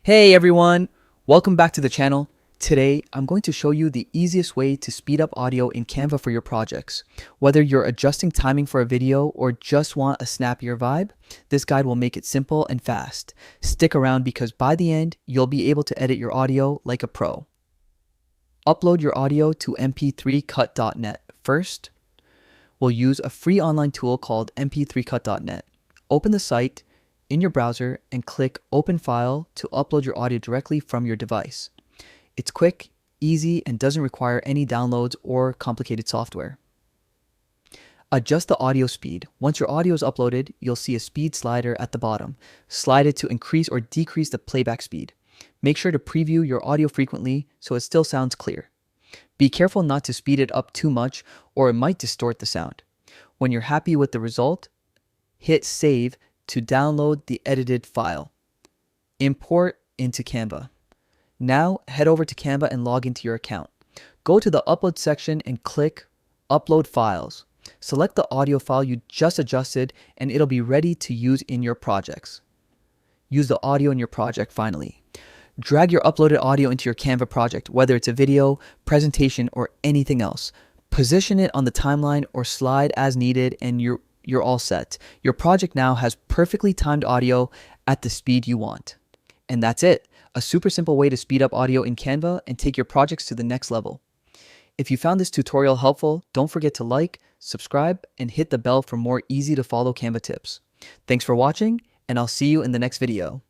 Hey everyone, welcome back to the channel. Today, I'm going to show you the easiest way to speed up audio in Canva for your projects. Whether you're adjusting timing for a video or just want a snappier vibe, this guide will make it simple and fast. Stick around because by the end, you'll be able to edit your audio like a pro. Upload your audio to mp3cut.net. First, we'll use a free online tool called mp3cut.net. Open the site in your browser and click Open File to upload your audio directly from your device. It's quick, easy, and doesn't require any downloads or complicated software. Adjust the audio speed. Once your audio is uploaded, you'll see a speed slider at the bottom. Slide it to increase or decrease the playback speed. Make sure to preview your audio frequently so it still sounds clear. Be careful not to speed it up too much or it might distort the sound. When you're happy with the result, hit Save to download the edited file. Import into Canva. Now head over to Canva and log into your account. Go to the Upload section and click Upload Files. Select the audio file you just adjusted and it'll be ready to use in your projects. Use the audio in your project finally. Drag your uploaded audio into your Canva project, whether it's a video, presentation, or anything else. Position it on the timeline or slide as needed and you're all set. Your project now has perfectly timed audio at the speed you want. And that's it. A super simple way to speed up audio in Canva and take your projects to the next level. If you found this tutorial helpful, don't forget to like, subscribe, and hit the bell for more easy to follow Canva tips. Thanks for watching, and I'll see you in the next video.